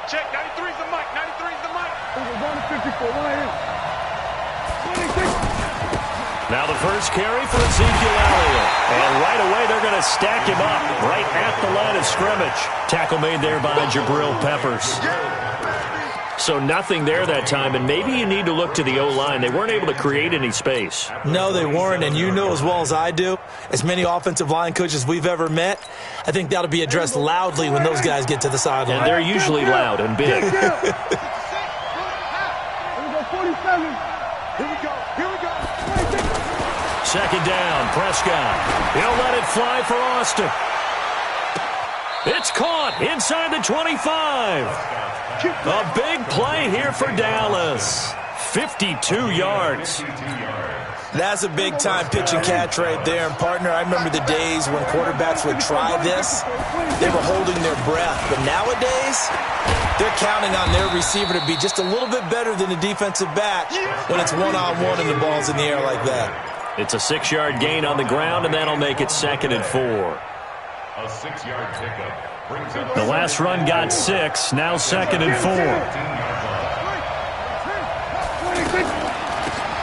Check, 93's the mic, 93's the mic. We're going to 54, right here. 26. Now the first carry for Ezekiel Elliott. And right away they're going to stack him up right at the line of scrimmage. Tackle made there by Jabril Peppers. So nothing there that time, and maybe you need to look to the O-line. They weren't able to create any space. No, they weren't, and you know as well as I do, as many offensive line coaches we've ever met, I think that'll be addressed loudly when those guys get to the sideline. And they're usually loud and big. Here we go, 47. Here we go. Second down, Prescott. He'll let it fly for Austin. It's caught inside the 25. A big play here for Dallas. 52 yards. That's a big-time pitch and catch right there. And, partner, I remember the days when quarterbacks would try this. They were holding their breath. But nowadays, they're counting on their receiver to be just a little bit better than the defensive back when it's one-on-one and the ball's in the air like that. It's a 6-yard gain on the ground, and that'll make it 2nd and 4. A 6-yard pickup brings up the last run got 6, now 2nd and 4.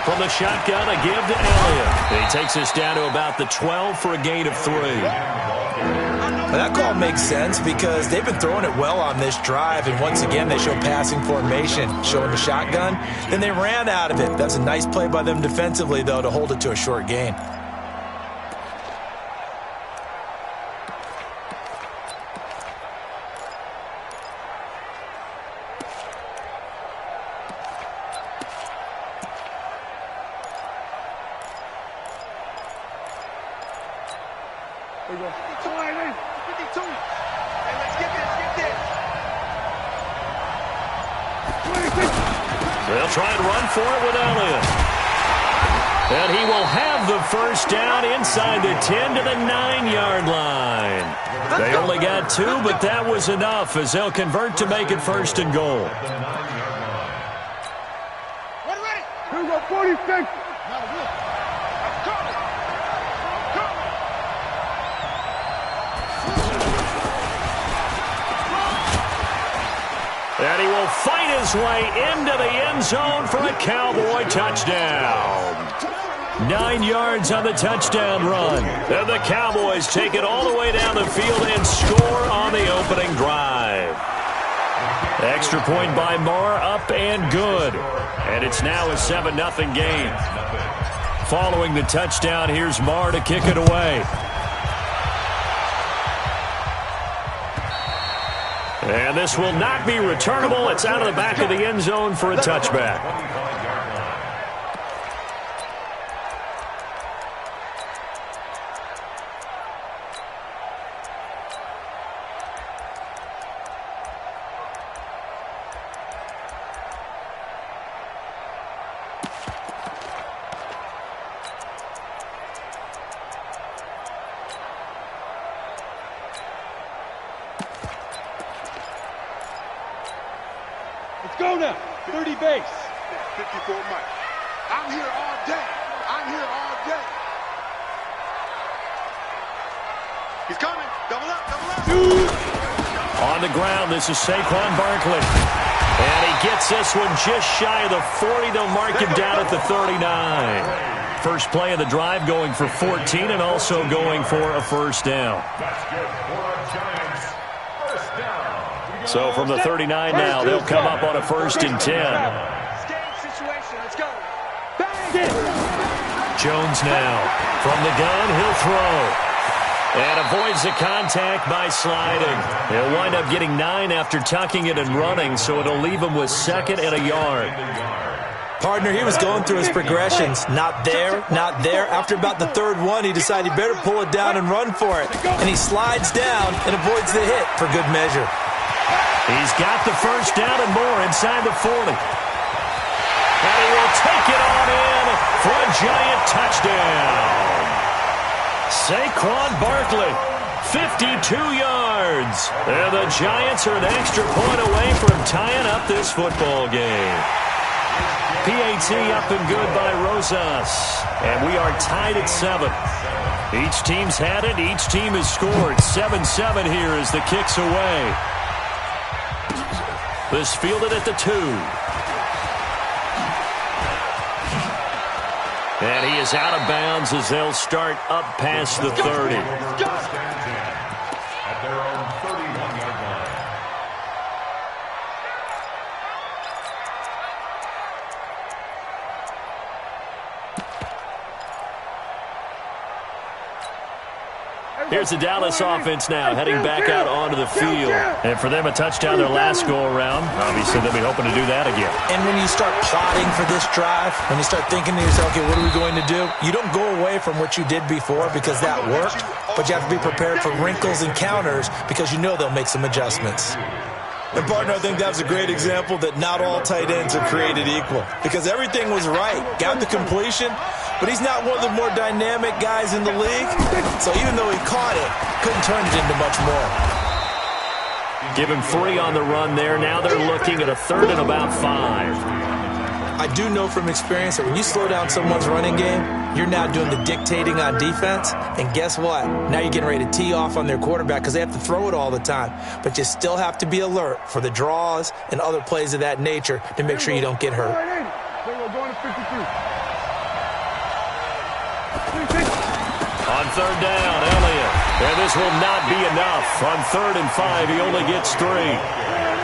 From the shotgun, a give to Elliott. He takes us down to about the 12 for a gain of 3. That call makes sense because they've been throwing it well on this drive, and once again they show passing formation, showing the shotgun. Then they ran out of it. That's a nice play by them defensively, though, to hold it to a short gain. There we go. 52. Hey, let's get this. They'll try and run for it with Elliott. And he will have the first down inside the 10 to the 9-yard line. They only got 2, but that was enough as they'll convert to make it 1st and goal. Ready? Here we go, 46. And he will fight his way into the end zone for a Cowboy touchdown. 9 yards on the touchdown run. And the Cowboys take it all the way down the field and score on the opening drive. Extra point by Marr, up and good. And it's now a 7-0 game. Following the touchdown, here's Marr to kick it away. And this will not be returnable. It's out of the back of the end zone for a touchback. Let's go now. 30 base. 54 Mike. I'm here all day. He's coming. Double up. On the ground, this is Saquon Barkley. And he gets this one just shy of the 40. They'll mark him down at the 39. First play of the drive going for 14 and also going for a first down. So from the 39 now, they'll come up on a 1st and 10. Jones now. From the gun, he'll throw. And avoids the contact by sliding. He'll wind up getting 9 after tucking it and running, so it'll leave him with 2nd and a yard. Partner, he was going through his progressions. Not there. After about the 3rd one, he decided he better pull it down and run for it. And he slides down and avoids the hit for good measure. He's got the first down and more inside the 40. And he will take it on in for a giant touchdown. Saquon Barkley, 52 yards. And the Giants are an extra point away from tying up this football game. PAT up and good by Rosas. And we are tied at 7. Each team's had it. Each team has scored. 7-7 here as the kick's away. This fielded at the 2. And he is out of bounds as they'll start up past the 30. At their own 31-yard line. Here's the Dallas offense now, heading back out onto the field. And for them, a touchdown their last go-around. Obviously, they'll be hoping to do that again. And when you start plotting for this drive, when you start thinking to yourself, okay, what are we going to do? You don't go away from what you did before because that worked, but you have to be prepared for wrinkles and counters because you know they'll make some adjustments. And, partner, I think that was a great example that not all tight ends are created equal because everything was right. Got the completion, but he's not one of the more dynamic guys in the league. So even though he caught it, couldn't turn it into much more. Give him 3 on the run there. Now they're looking at a 3rd and about 5. I do know from experience that when you slow down someone's running game, you're now doing the dictating on defense. And guess what? Now you're getting ready to tee off on their quarterback because they have to throw it all the time. But you still have to be alert for the draws and other plays of that nature to make sure you don't get hurt. On 3rd down, Elliott. And this will not be enough. On 3rd and 5, he only gets 3.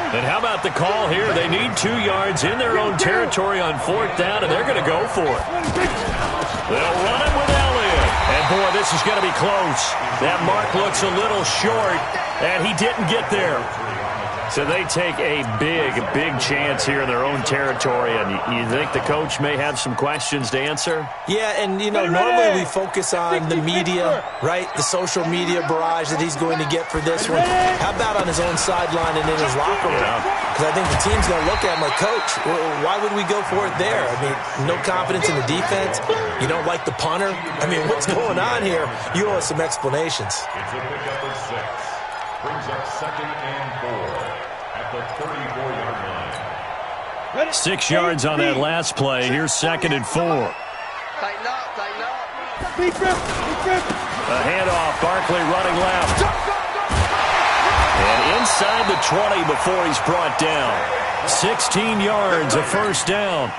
And how about the call here? They need 2 yards in their own territory on 4th down, and they're going to go for it. They'll run it with Elliott. And, boy, this is going to be close. That mark looks a little short, and he didn't get there. So they take a big chance here in their own territory, and you think the coach may have some questions to answer? Yeah, and, you know, normally we focus on the media, right, the social media barrage that he's going to get for this one. How about on his own sideline and in his locker room? Because I think the team's going to look at him like, Coach, why would we go for it there? I mean, no confidence in the defense. You don't like the punter. I mean, what's going on here? You owe us some explanations. It's a pickup of 6. Brings up 2nd and 4. The 34-yard line. 6 yards on that last play. Here's 2nd and 4. Tighten up, tighten up. Big grip, big grip. A handoff, Barkley running left. And inside the 20 before he's brought down. 16 yards, a 1st down.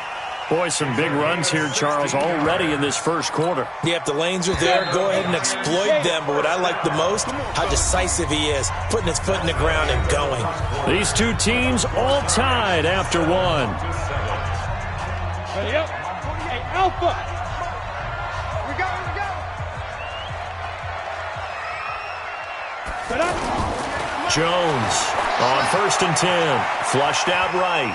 Boy, some big runs here, Charles, already in this 1st quarter. Yep, the lanes are there. Go ahead and exploit them. But what I like the most, how decisive he is, putting his foot in the ground and going. These 2 teams all tied after 1. Ready up. Hey, Alpha. We go, we go. Set up. Jones on 1st and 10. Flushed out right.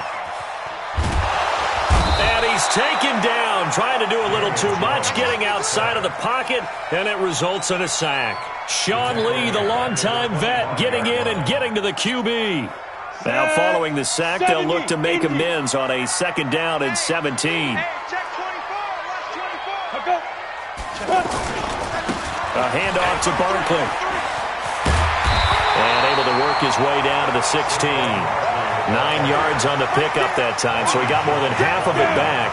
And he's taken down, trying to do a little too much, getting outside of the pocket, and it results in a sack. Sean Lee, the longtime vet, getting in and getting to the QB. Now following the sack, they'll look to make amends on a 2nd down and 17. Hey, check 24, left 24. A handoff to Barkley. And able to work his way down to the 16. 9 yards on the pickup that time, so he got more than half of it back,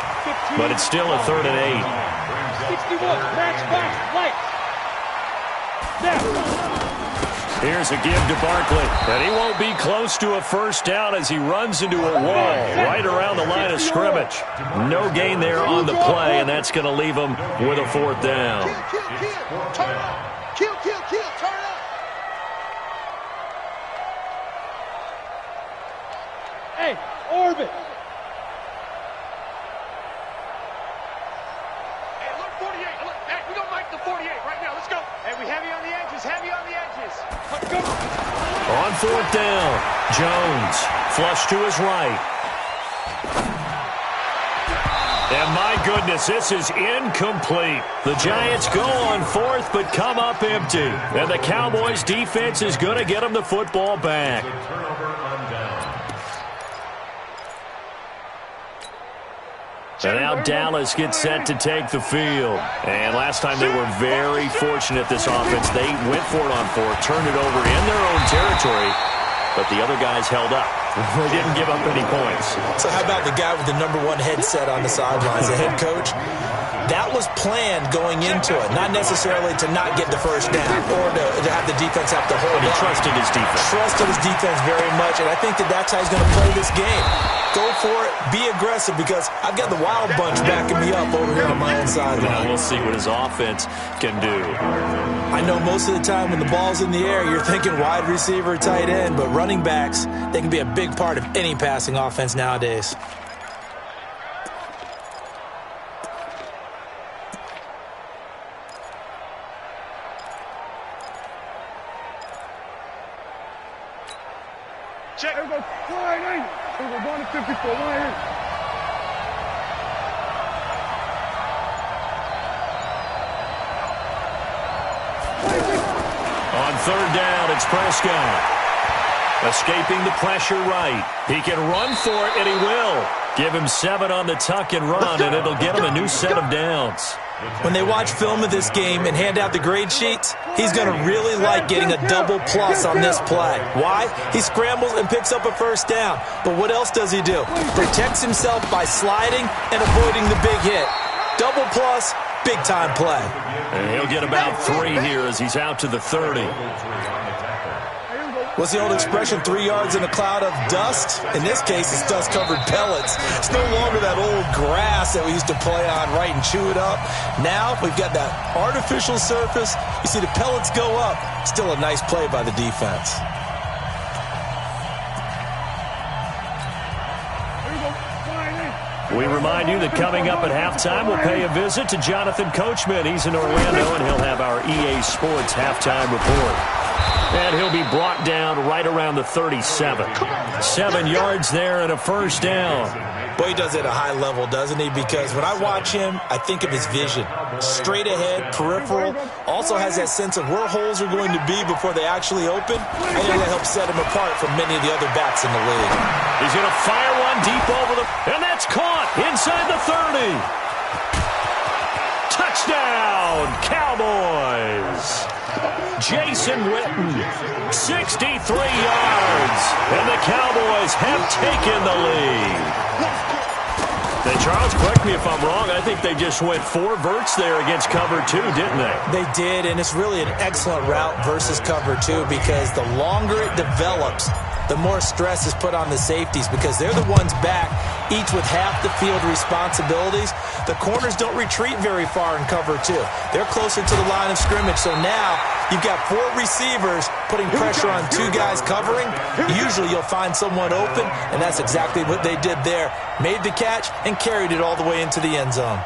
but it's still a 3rd and 8. 61, match back, light. Here's a give to Barkley, and he won't be close to a 1st down as he runs into a wall right around the line of scrimmage. No gain there on the play, and that's going to leave him with a 4th down. Turn up. Kill, turn up. Hey, orbit. Hey, look, 48. Look, hey, we don't like the 48 right now. Let's go. Hey, we heavy on the edges, heavy on the edges. Let's go. On 4th down, Jones flush to his right. And my goodness, this is incomplete. The Giants go on 4th but come up empty. And the Cowboys defense is going to get them the football back. And now Dallas gets set to take the field. And last time they were very fortunate, this offense. They went for it on 4th, turned it over in their own territory, but the other guys held up. They didn't give up any points. So how about the guy with the #1 headset on the sidelines, the head coach? That was planned going into it, not necessarily to not get the first down or to have the defense have to hold But he up. trusted his defense. Trusted his defense very much, and I think that's how he's going to play this game. Go for it, be aggressive, because I've got the wild bunch backing me up over here on my own sideline. Now we'll see what his offense can do. I know most of the time when the ball's in the air, you're thinking wide receiver, tight end, but running backs, they can be a big part of any passing offense nowadays. Check. There we go. Line in. There we go. 154. Line in. On third down, it's Prescott. Escaping the pressure right. He can run for it, and he will. Give him 7 on the tuck and run, and it'll get him a new set of downs. When they watch film of this game and hand out the grade sheets, he's going to really like getting a double plus on this play. Why? He scrambles and picks up a first down. But what else does he do? Protects himself by sliding and avoiding the big hit. Double plus, big-time play. And he'll get about 3 here as he's out to the 30. What's the old expression, 3 yards in a cloud of dust? In this case, it's dust-covered pellets. It's no longer that old grass that we used to play on, right, and chew it up. Now, we've got that artificial surface. You see the pellets go up. Still a nice play by the defense. We remind you that coming up at halftime, we'll pay a visit to Jonathan Coachman. He's in Orlando, and he'll have our EA Sports halftime report. And he'll be brought down right around the 37. 7 yards there and a first down. Boy, he does it at a high level, doesn't he? Because when I watch him, I think of his vision. Straight ahead, peripheral. Also has that sense of where holes are going to be before they actually open. I think that helps set him apart from many of the other backs in the league. He's going to fire one deep over the... And that's caught inside the 30. Touchdown, Cowboys. Jason Witten, 63 yards, and the Cowboys have taken the lead. Then, Charles, correct me if I'm wrong, I think they just went 4 verts there against cover 2, didn't they? They did, and it's really an excellent route versus cover 2 because the longer it develops, the more stress is put on the safeties because they're the ones back, each with half the field responsibilities. The corners don't retreat very far in cover 2. They're closer to the line of scrimmage. So now you've got 4 receivers putting pressure on 2 guys covering. Usually you'll find someone open, and that's exactly what they did there. Made the catch and carried it all the way into the end zone.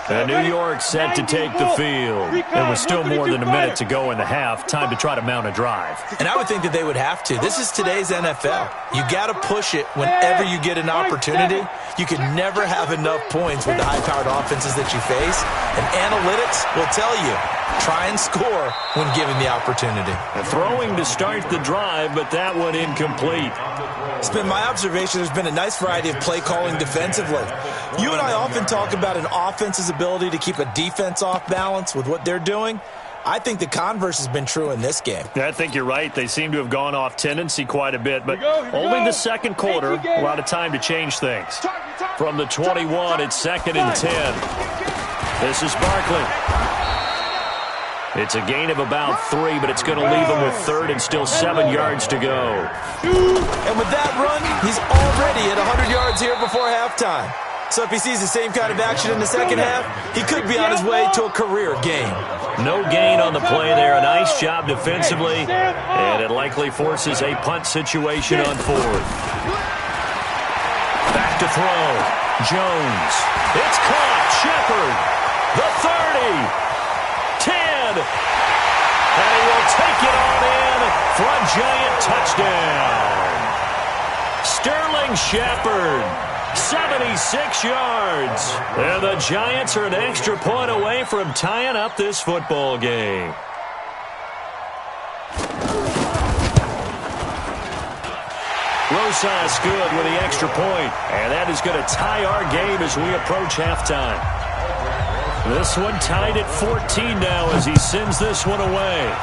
And New York set to take the field. There was still more than a minute to go in the half. Time to try to mount a drive. And I would think that they would have to. This is today's NFL. You got to push it whenever you get an opportunity. You can never have enough points with the high-powered offenses that you face. And analytics will tell you, try and score when given the opportunity. Throwing to start the drive, but that one incomplete. It's been my observation there's been a nice variety of play calling defensively. You and I often talk about an offense's ability to keep a defense off balance with what they're doing. I think the converse has been true in this game. I think you're right. They seem to have gone off tendency quite a bit, but only the second quarter, a lot of time to change things. From the 21, it's 2nd and 10. This is Barkley. It's a gain of about 3, but it's going to leave him with 3rd and still 7 yards to go. And with that run, he's already at 100 yards here before halftime. So if he sees the same kind of action in the second half, he could be on his way to a career gain. No gain on the play there. A nice job defensively, and it likely forces a punt situation on 4th. Back to throw. Jones. It's caught. Shepard. The 30. 10. And he will take it on in for a giant touchdown. Sterling Shepard. 76 yards. And the Giants are an extra point away from tying up this football game. Rosas good with the extra point. And that is going to tie our game as we approach halftime. This one tied at 14 now as he sends this one away.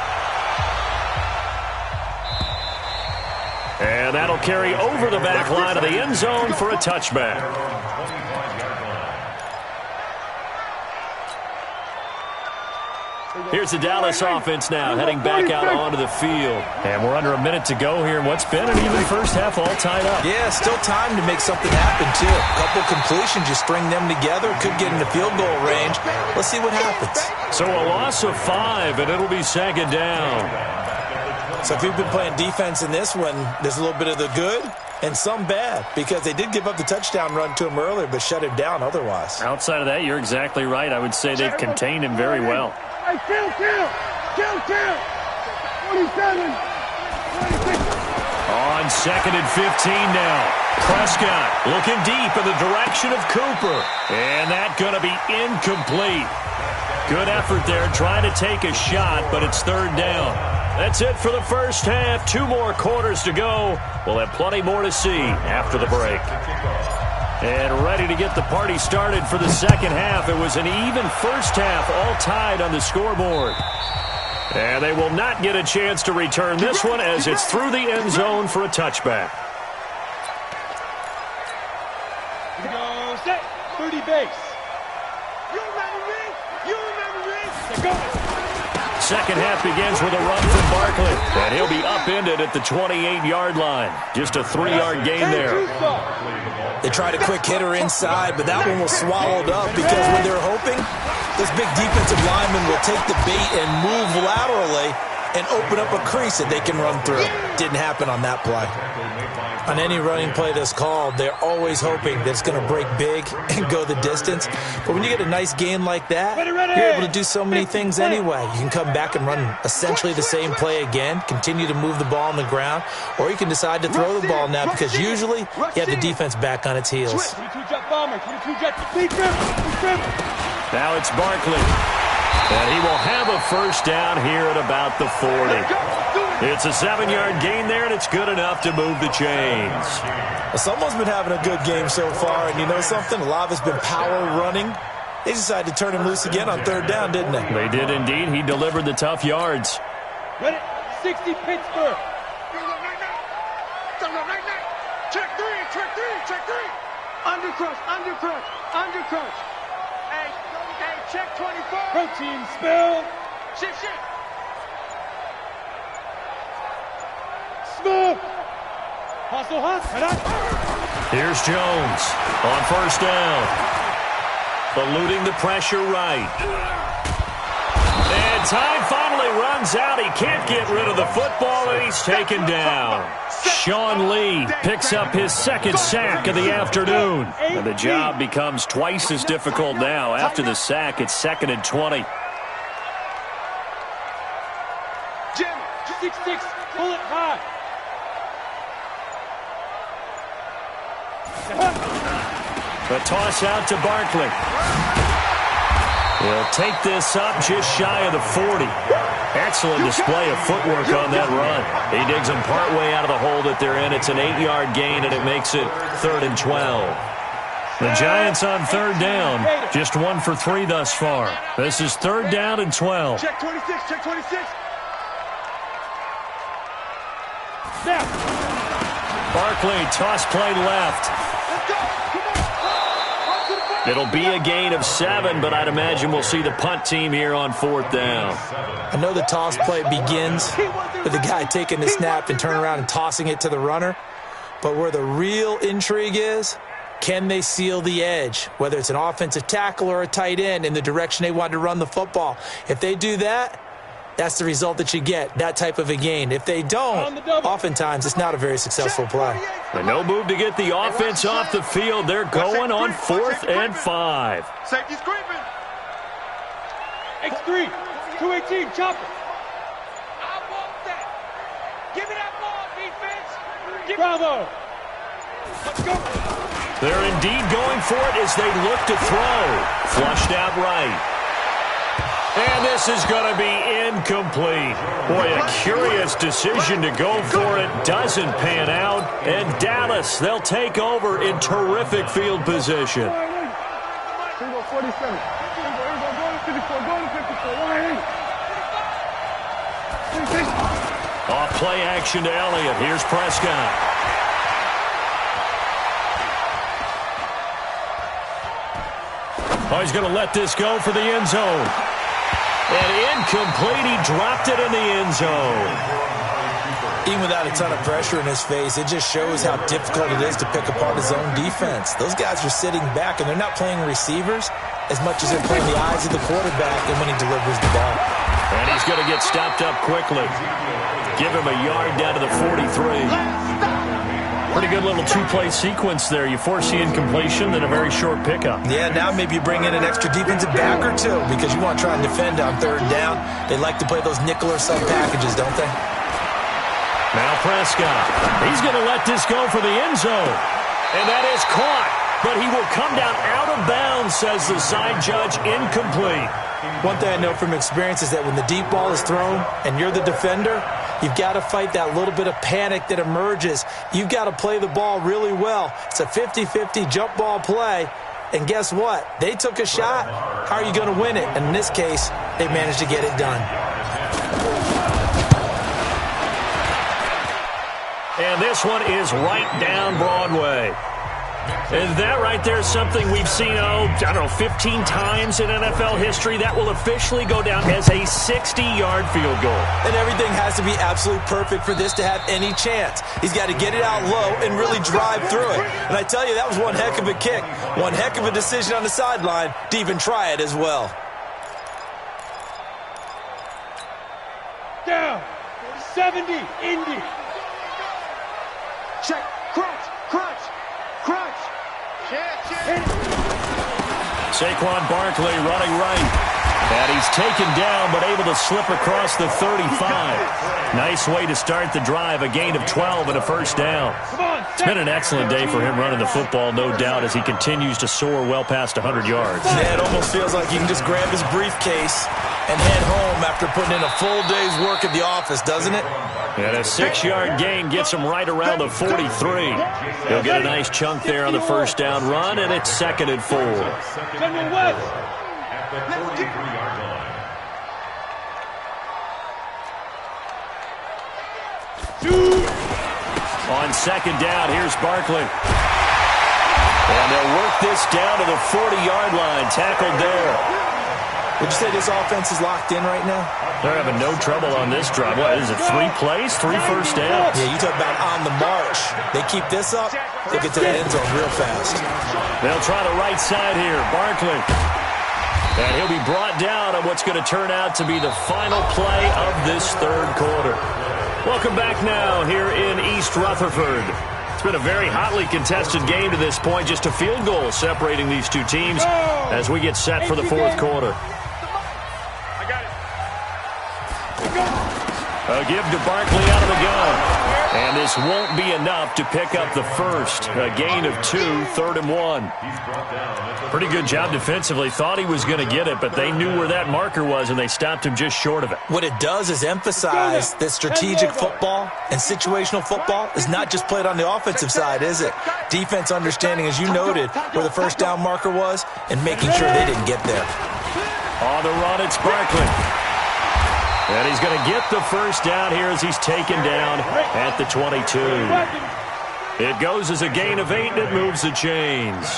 And that'll carry over the back line of the end zone for a touchback. Here's the Dallas offense now, heading back out onto the field. And we're under a minute to go here in what's been an even first half all tied up. Yeah, still time to make something happen, too. A couple completions, you string them together, could get into field goal range. Let's see what happens. So a loss of 5, and it'll be second down. So if you've been playing defense in this one, there's a little bit of the good and some bad, because they did give up the touchdown run to him earlier, but shut him down otherwise. Outside of that, you're exactly right. I would say they've contained him very well. Hey, kill! 27, 26. On 2nd and 15 now. Prescott looking deep in the direction of Cooper. And that going to be incomplete. Good effort there trying to take a shot, but it's 3rd down. That's it for the first half. 2 more quarters to go. We'll have plenty more to see after the break. And ready to get the party started for the second half. It was an even first half, all tied on the scoreboard. And they will not get a chance to return this one as it's through the end zone for a touchback. Here goes set. 30 base. You remember me? Go. Second half begins with a run from Barkley. And he'll be upended at the 28-yard line. Just a 3-yard gain there. They tried a quick hitter inside, but that one was swallowed up because when they're hoping, this big defensive lineman will take the bait and move laterally and open up a crease that they can run through. Didn't happen on that play. On any running play that's called, they're always hoping that it's going to break big and go the distance. But when you get a nice gain like that, you're able to do so many things anyway. You can come back and run essentially the same play again, continue to move the ball on the ground, or you can decide to throw the ball now because usually you have the defense back on its heels. Now it's Barkley. And he will have a first down here at about the 40. It's a 7-yard gain there, and it's good enough to move the chains. Well, someone's been having a good game so far, and you know something? A lot of it's been power running. They decided to turn him loose again on 3rd down, didn't they? They did indeed. He delivered the tough yards. Ready? 60 Pittsburgh. Check three. Undercrush. Hey, check 24. Protein spill. Shift. Smooth. Hustle. Here's Jones on 1st down. Eluding the pressure right. And time finally runs out. He can't get rid of the football, and he's taken down. Sean Lee picks up his 2nd sack of the afternoon. And the job becomes twice as difficult now. After the sack, it's 2nd and 20. Jim, 6-6, pull it high. The toss out to Barkley. He'll take this up just shy of the 40. Excellent display of footwork on that run. He digs him partway out of the hole that they're in. It's an 8-yard gain, and it makes it 3rd and 12. The Giants on 3rd down, just 1 for 3 thus far. This is 3rd down and 12. Check 26. Now. Barkley, toss play left. Let's go. Come on. It'll be a gain of 7, but I'd imagine we'll see the punt team here on 4th down. I know the toss play begins with the guy taking the snap and turning around and tossing it to the runner. But where the real intrigue is, can they seal the edge, whether it's an offensive tackle or a tight end, in the direction they want to run the football? If they do that, that's the result that you get, that type of a gain. If they don't, oftentimes it's not a very successful play. And no move to get the offense off the field. They're going on 4th and 5. Safety's creeping. X3, 218, chopper. I want that. Give me that ball, defense. Bravo. Let's go. They're indeed going for it as they look to throw. Flushed out right. And this is going to be incomplete. Boy, a curious decision to go for it. Doesn't pan out. And Dallas, they'll take over in terrific field position. 47. Off play action to Elliott. Here's Prescott. Oh, he's going to let this go for the end zone. And incomplete. He dropped it in the end zone. Even without a ton of pressure in his face, it just shows how difficult it is to pick apart his own defense. Those guys are sitting back, and they're not playing receivers as much as they're playing the eyes of the quarterback and when he delivers the ball. And he's going to get stopped up quickly. Give him a yard down to the 43. Pretty good little two-play sequence there. You force the incompletion, then a very short pickup. Yeah, now maybe you bring in an extra defensive back or two because you want to try and defend on third down. They like to play those nickel or sub packages, don't they? Now Prescott. He's going to let this go for the end zone. And that is caught. But he will come down out of bounds, says the side judge, incomplete. One thing I know from experience is that when the deep ball is thrown and you're the defender, you've got to fight that little bit of panic that emerges. You've got to play the ball really well. It's a 50-50 jump ball play. And guess what? They took a shot. How are you going to win it? And in this case, they managed to get it done. And this one is right down Broadway. And that right there is something we've seen, 15 times in NFL history. That will officially go down as a 60-yard field goal. And everything has to be absolutely perfect for this to have any chance. He's got to get it out low and really drive through it. And I tell you, that was one heck of a kick. One heck of a decision on the sideline to even try it as well. Down. 70, Indy. Check. Crunch. Saquon Barkley running right. And he's taken down, but able to slip across the 35. Nice way to start the drive. A gain of 12 and a first down. It's been an excellent day for him running the football, no doubt, as he continues to soar well past 100 yards. Yeah, it almost feels like he can just grab his briefcase and head home after putting in a full day's work at the office, doesn't it? And a 6-yard gain gets him right around the 43. He'll get a nice chunk there on the first down run, and it's 2nd and 4. At the 43-yard line. On 2nd down, here's Barkley. And they'll work this down to the 40-yard line. Tackled there. Would you say this offense is locked in right now? They're having no trouble on this drive. What is it, 3 plays, 3 first downs? Yeah, you talk about on the march. They keep this up, they'll get to the end zone real fast. They'll try the right side here. Barkley. And he'll be brought down on what's going to turn out to be the final play of this third quarter. Welcome back now here in East Rutherford. It's been a very hotly contested game to this point. Just a field goal separating these two teams as we get set for the fourth quarter. A give to Barkley out of the gun. And this won't be enough to pick up the first. A gain of 2, 3rd and 1. Pretty good job defensively. Thought he was going to get it, but they knew where that marker was, and they stopped him just short of it. What it does is emphasize that strategic football and situational football is not just played on the offensive side, is it? Defense understanding, as you noted, where the first down marker was and making sure they didn't get there. On the run, it's Barkley. And he's going to get the first down here as he's taken down at the 22. It goes as a gain of 8, and it moves the chains.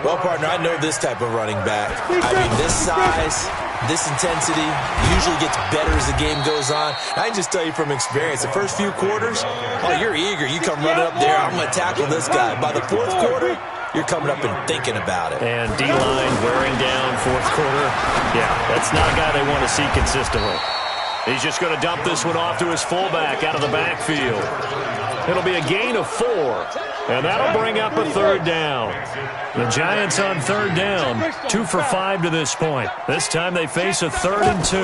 Well, partner, I know this type of running back. I mean, this size, this intensity usually gets better as the game goes on. I can just tell you from experience, the first few quarters, you're eager. You come running up there, I'm going to tackle this guy. By the fourth quarter, you're coming up and thinking about it. And D-line wearing down fourth quarter. Yeah, that's not a guy they want to see consistently. He's just going to dump this one off to his fullback out of the backfield. It'll be a gain of 4, and that'll bring up a 3rd down. The Giants on 3rd down, 2 for 5 to this point. This time they face a 3rd and 2.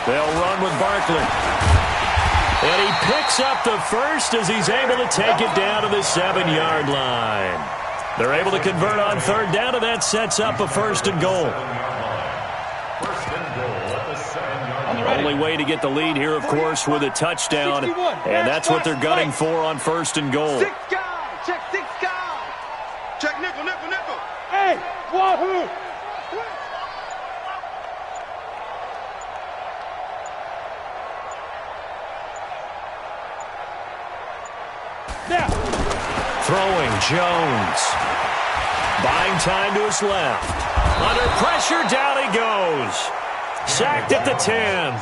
They'll run with Barkley. And he picks up the first as he's able to take it down to the 7-yard line. They're able to convert on 3rd down, and that sets up a 1st and goal. Only way to get the lead here, of course, with a touchdown, and that's what they're gunning for on 1st and goal. Check 6 guys. Check nickel. Hey, wahoo! Now. Throwing Jones. Buying time to his left. Under pressure, down he goes. Sacked at the 10.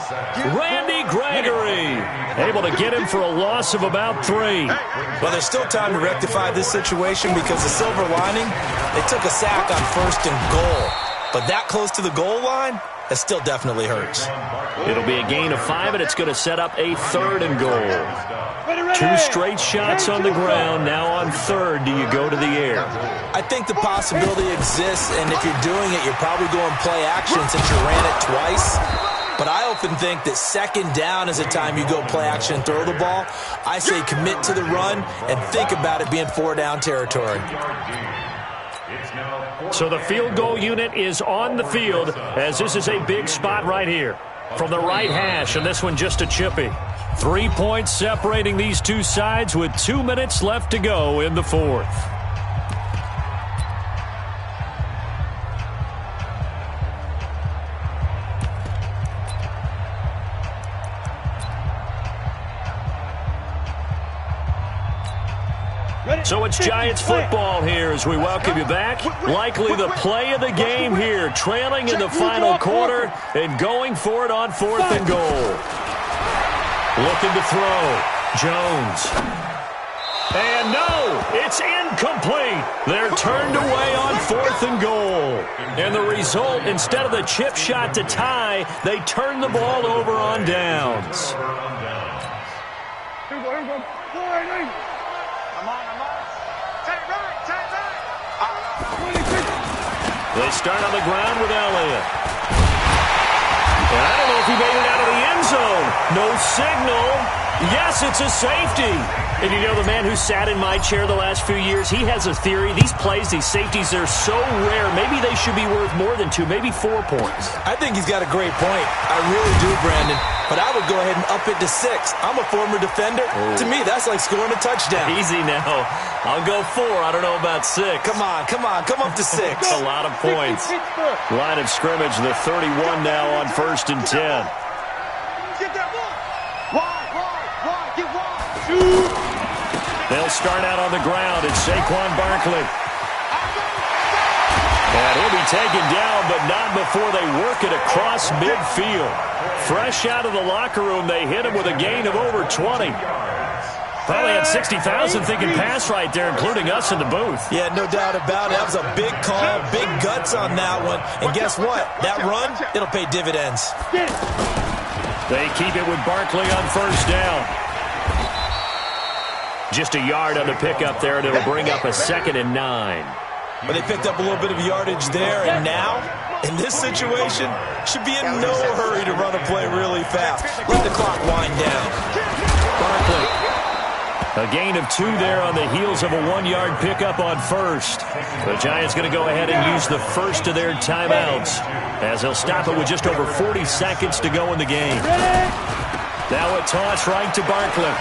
Randy Gregory able to get him for a loss of about 3. Well, there's still time to rectify this situation because the silver lining, they took a sack on 1st and goal. But that close to the goal line, that still definitely hurts. It'll be a gain of 5, and it's going to set up a 3rd and goal. 2 straight shots on the ground. Now on 3rd, do you go to the air? I think the possibility exists, and if you're doing it, you're probably going play action since you ran it twice. But I often think that 2nd down is the time you go play action and throw the ball. I say commit to the run and think about it being 4-down territory. So the field goal unit is on the field as this is a big spot right here. From the right hash, and this one just a chippy. 3 points separating these two sides with 2 minutes left to go in the 4th. So it's Giants football here as we welcome you back. Likely the play of the game here, trailing in the final quarter and going for it on 4th and goal. Looking to throw. Jones. And no, it's incomplete. They're turned away on 4th and goal. And the result, instead of the chip shot to tie, they turn the ball over on downs. They start on the ground with Elliott. And I don't know if he made it out of the end zone. No signal. Yes, it's a safety. And you know, the man who sat in my chair the last few years, he has a theory. These plays, these safeties, they're so rare. Maybe they should be worth more than 2, maybe 4 points. I think he's got a great point. I really do, Brandon. But I would go ahead and up it to 6. I'm a former defender. To me, that's like scoring a touchdown. Easy now. I'll go 4. I don't know about 6. Come on. Come up to 6. A lot of points. Line of scrimmage, the 31 now on 1st and 10. Get that ball. Wide, get wide. They'll start out on the ground. It's Saquon Barkley. And he'll be taken down, but not before they work it across midfield. Fresh out of the locker room, they hit him with a gain of over 20. Probably had 60,000 thinking pass right there, including us in the booth. Yeah, no doubt about it. That was a big call, big guts on that one. And guess what? That run, it'll pay dividends. They keep it with Barkley on 1st down. Just a yard on the pickup there, and it'll bring up a 2nd and 9. But they picked up a little bit of yardage there, and now, in this situation, should be in no hurry to run a play really fast. Let the clock wind down. Barkley. A gain of 2 there on the heels of a 1-yard pickup on 1st. The Giants going to go ahead and use the first of their timeouts as they'll stop it with just over 40 seconds to go in the game. Now a toss right to Barkley.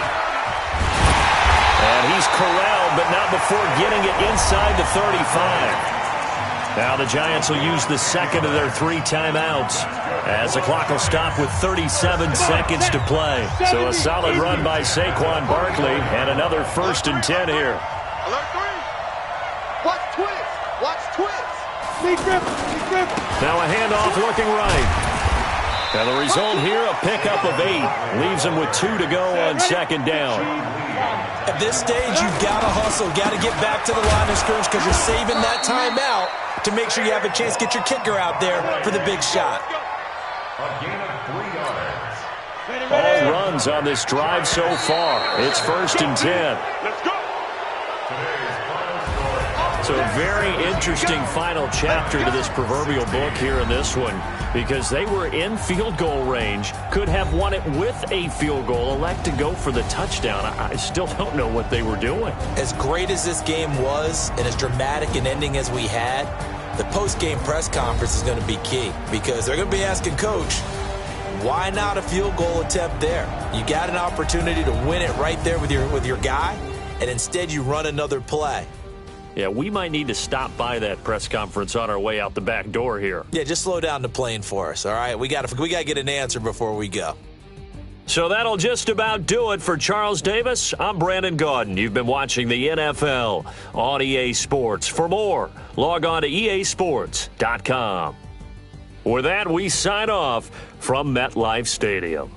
And he's corralled, but not before getting it inside the 35. Now the Giants will use the 2nd of their 3 timeouts as the clock will stop with 37 seconds to play. So a solid run by Saquon Barkley and another 1st and 10 here. Alert 3. Watch twist. Now a handoff looking right. And the result here, a pickup of 8. Leaves him with 2 to go on 2nd down. At this stage, you've got to hustle, got to get back to the line of scrimmage because you're saving that timeout to make sure you have a chance to get your kicker out there for the big shot. A gain of 3 yards. All runs on this drive so far. It's 1st and 10. Let's go. So a very interesting final chapter to this proverbial book here in this one, because they were in field goal range, could have won it with a field goal, elect to go for the touchdown. I still don't know what they were doing. As great as this game was and as dramatic an ending as we had, the post-game press conference is going to be key because they're going to be asking Coach, why not a field goal attempt there? You got an opportunity to win it right there with your guy, and instead you run another play. Yeah, we might need to stop by that press conference on our way out the back door here. Yeah, just slow down the plane for us, all right? We got to get an answer before we go. So that'll just about do it for Charles Davis. I'm Brandon Gaudin. You've been watching the NFL on EA Sports. For more, log on to easports.com. With that, we sign off from MetLife Stadium.